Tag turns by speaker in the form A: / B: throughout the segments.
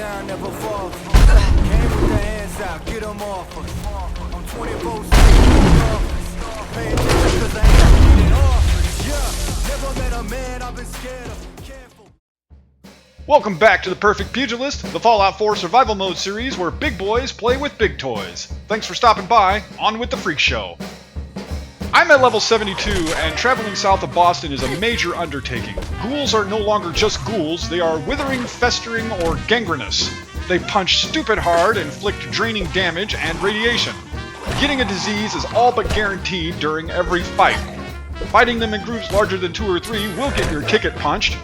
A: down, never fall. Came with the hands out, get them off us. I'm 24/6 pay attention 'cause I ain't getting off. Yeah, never met a man I've been scared of. Careful.
B: Welcome back to the Perfect Pugilist, the Fallout 4 Survival Mode series where big boys play with big toys. Thanks for stopping by. On with the freak show. I'm at level 72, and traveling south of Boston is a major undertaking. Ghouls are no longer just ghouls, they are withering, festering, or gangrenous. They punch stupid hard, inflict draining damage and radiation. Getting a disease is all but guaranteed during every fight. Fighting them in groups larger than 2 or 3 will get your ticket punched.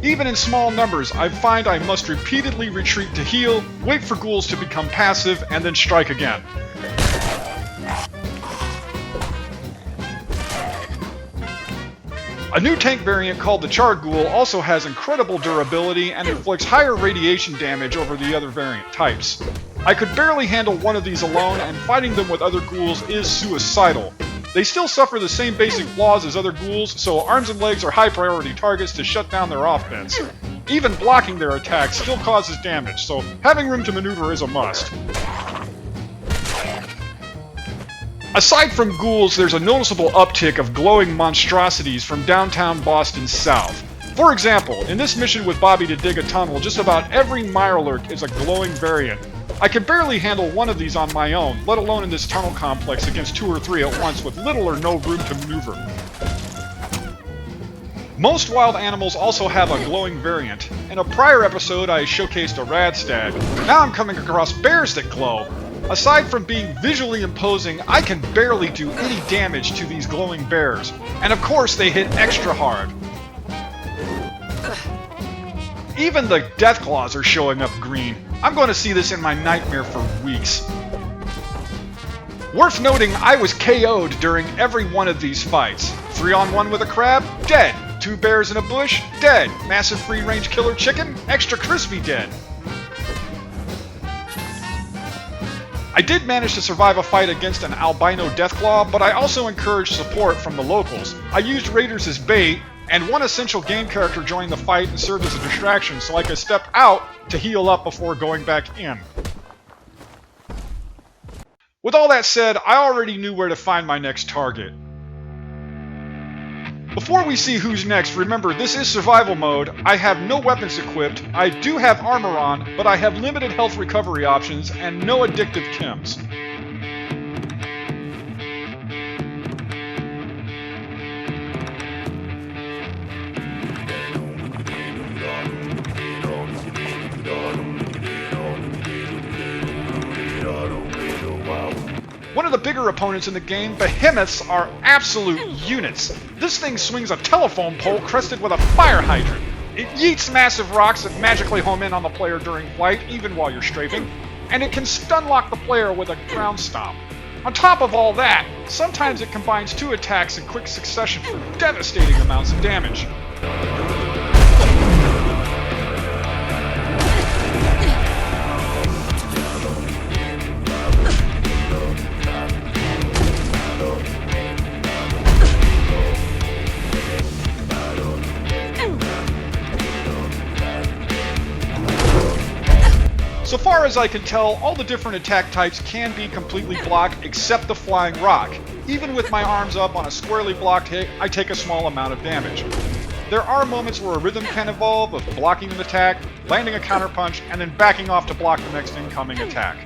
B: Even in small numbers, I find I must repeatedly retreat to heal, wait for ghouls to become passive, and then strike again. A new tank variant called the Char Ghoul also has incredible durability and inflicts higher radiation damage over the other variant types. I could barely handle one of these alone, and fighting them with other ghouls is suicidal. They still suffer the same basic flaws as other ghouls, so arms and legs are high priority targets to shut down their offense. Even blocking their attacks still causes damage, so having room to maneuver is a must. Aside from ghouls, there's a noticeable uptick of glowing monstrosities from downtown Boston south. For example, in this mission with Bobby to dig a tunnel, just about every Mirelurk is a glowing variant. I can barely handle one of these on my own, let alone in this tunnel complex against 2 or 3 at once with little or no room to maneuver. Most wild animals also have a glowing variant. In a prior episode I showcased a rad stag. Now I'm coming across bears that glow. Aside from being visually imposing, I can barely do any damage to these glowing bears. And of course they hit extra hard. Even the Deathclaws are showing up green. I'm going to see this in my nightmare for weeks. Worth noting, I was KO'd during every one of these fights. 3-on-1 with a crab? Dead. 2 bears in a bush? Dead. Massive free-range killer chicken? Extra crispy dead. I did manage to survive a fight against an albino Deathclaw, but I also encouraged support from the locals. I used raiders as bait, and one essential game character joined the fight and served as a distraction so I could step out to heal up before going back in. With all that said, I already knew where to find my next target. Before we see who's next, remember this is survival mode. I have no weapons equipped, I do have armor on, but I have limited health recovery options and no addictive chems. One of the bigger opponents in the game, Behemoths, are absolute units. This thing swings a telephone pole crested with a fire hydrant. It yeets massive rocks that magically home in on the player during flight, even while you're strafing, and it can stun lock the player with a ground stomp. On top of all that, sometimes it combines 2 attacks in quick succession for devastating amounts of damage. So far as I can tell, all the different attack types can be completely blocked except the flying rock. Even with my arms up on a squarely blocked hit, I take a small amount of damage. There are moments where a rhythm can evolve of blocking an attack, landing a counterpunch, and then backing off to block the next incoming attack.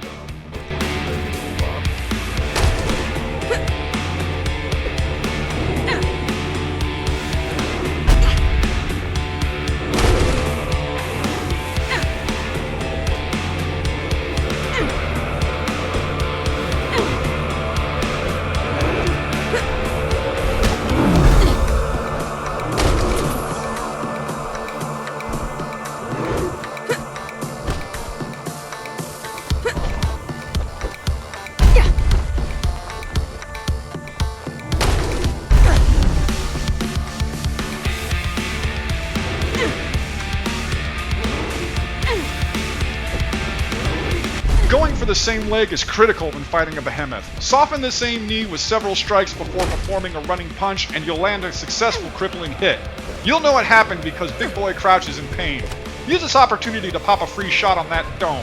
B: Going for the same leg is critical when fighting a Behemoth. Soften the same knee with several strikes before performing a running punch and you'll land a successful crippling hit. You'll know it happened because Big Boy crouches in pain. Use this opportunity to pop a free shot on that dome.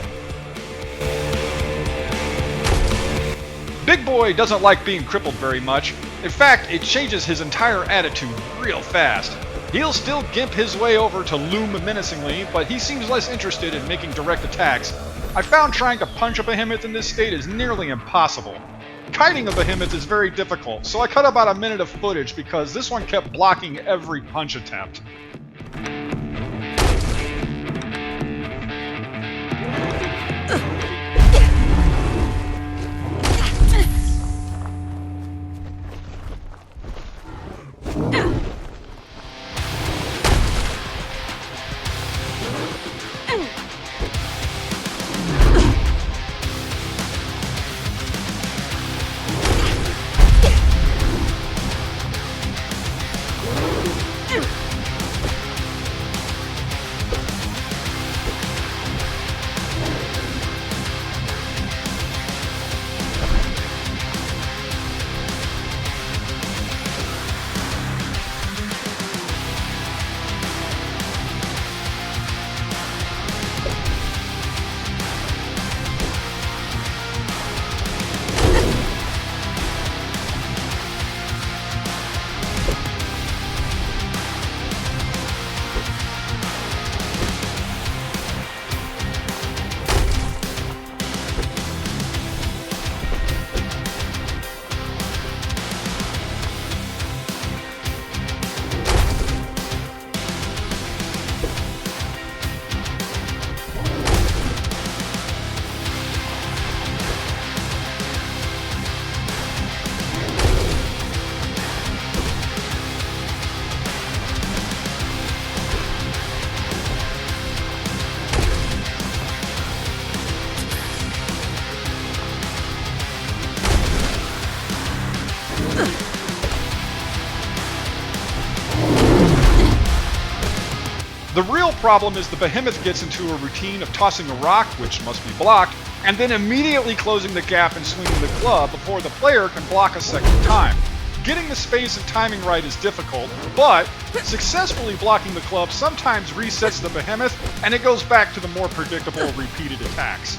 B: Big Boy doesn't like being crippled very much. In fact, it changes his entire attitude real fast. He'll still gimp his way over to loom menacingly, but he seems less interested in making direct attacks. I found trying to punch a Behemoth in this state is nearly impossible. Kiting a Behemoth is very difficult, so I cut about a minute of footage because this one kept blocking every punch attempt. The real problem is the Behemoth gets into a routine of tossing a rock, which must be blocked, and then immediately closing the gap and swinging the club before the player can block a second time. Getting the space and timing right is difficult, but successfully blocking the club sometimes resets the Behemoth, and it goes back to the more predictable repeated attacks.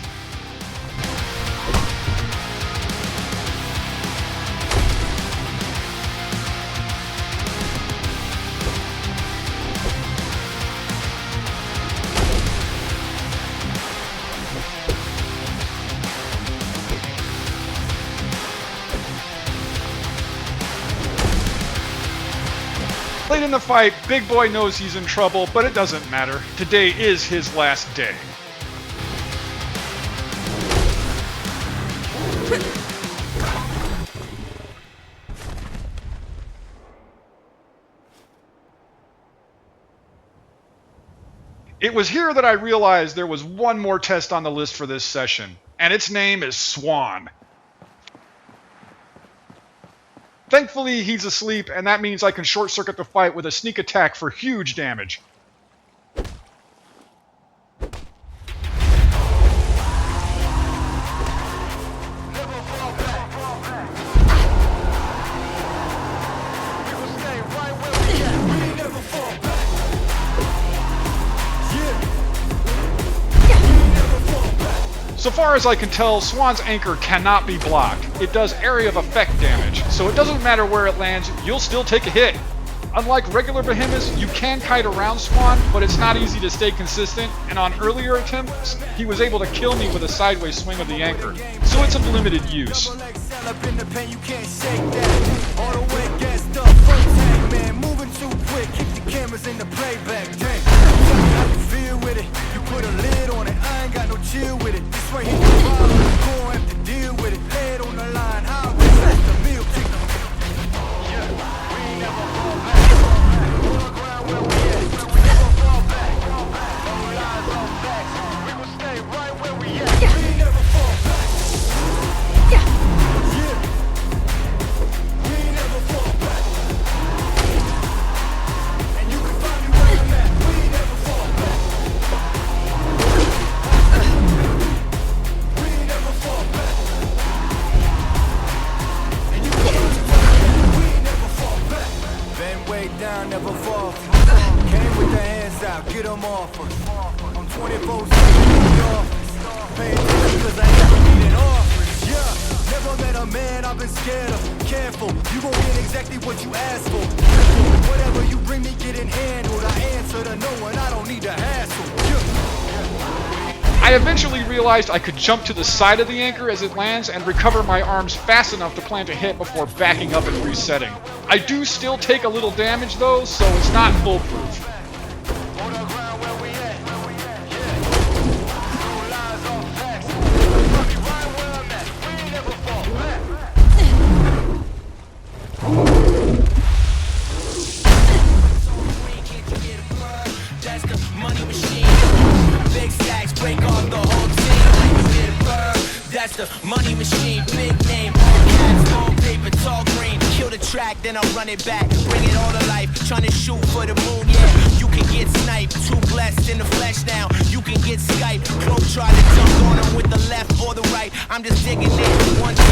B: Late in the fight, Big Boy knows he's in trouble, but it doesn't matter. Today is his last day. It was here that I realized there was one more test on the list for this session, and its name is Swan. Thankfully, he's asleep, and that means I can short-circuit the fight with a sneak attack for huge damage. So far as I can tell, Swan's anchor cannot be blocked. It does area of effect damage, so it doesn't matter where it lands, you'll still take a hit. Unlike regular Behemoths, you can kite around Swan, but it's not easy to stay consistent, and on earlier attempts, he was able to kill me with a sideways swing of the anchor, so it's of limited use.
A: Never fall. Came with the hands out, get them off us. 24/7 in the office. Pay attention cause I never need an office. Yeah, never met a man I've been scared of. Careful, you gon' get exactly what you asked for. Simple, whatever you bring me getting handled. I answer to no one, I don't need to hassle.
B: I eventually realized I could jump to the side of the anchor as it lands and recover my arms fast enough to plant a hit before backing up and resetting. I do still take a little damage though, so it's not foolproof.
C: That's the money machine, big name, all caps, small paper, tall green. Kill the track, then I'll run it back, bring it all to life. Tryna shoot for the moon, yeah. You can get sniped, too blessed in the flesh now. You can get Skype, Cloak try to jump on him with the left or the right. I'm just digging in, 1, 2,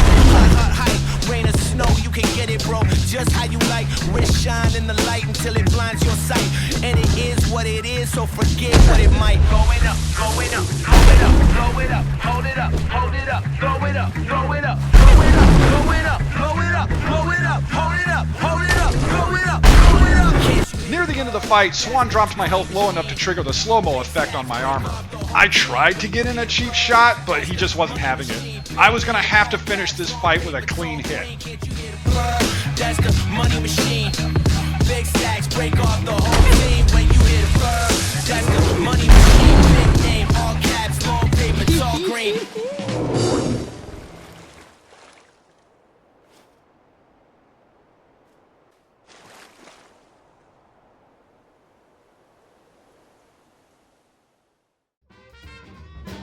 C: hot height, rain or snow, you can get it, bro. Just how you like, wrist shine in the light until it blinds your sight. And it is what it is, so forget what it might. Going up, going up, blow it up, blow it up, hold it up, hold it up. Throw it up, throw it up, throw it up, throw it up, blow it up, blow it up, hold it up, hold it up, throw it up, throw it up.
B: Near the end of the fight, Swan dropped my health low enough to trigger the slow-mo effect on my armor. I tried to get in a cheap shot, but he just wasn't having it. I was gonna have to finish this fight with a clean hit.
C: That's the money machine. Big stacks break off the whole team when you hit a bird. That's the money machine. Big name, all caps, small paper, tall green.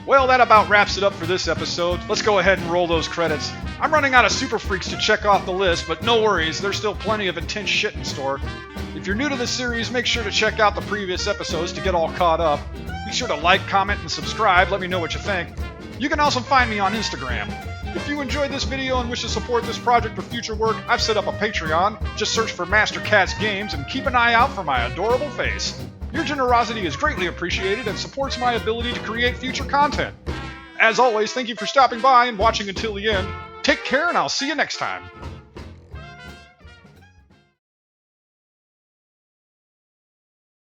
B: Well, that about wraps it up for this episode. Let's go ahead and roll those credits. I'm running out of super freaks to check off the list, but no worries, there's still plenty of intense shit in store. If you're new to this series, make sure to check out the previous episodes to get all caught up. Be sure to like, comment, and subscribe, let me know what you think. You can also find me on Instagram. If you enjoyed this video and wish to support this project for future work, I've set up a Patreon. Just search for Master Cat's Games and keep an eye out for my adorable face. Your generosity is greatly appreciated and supports my ability to create future content. As always, thank you for stopping by and watching until the end. Take care, and I'll see you next time.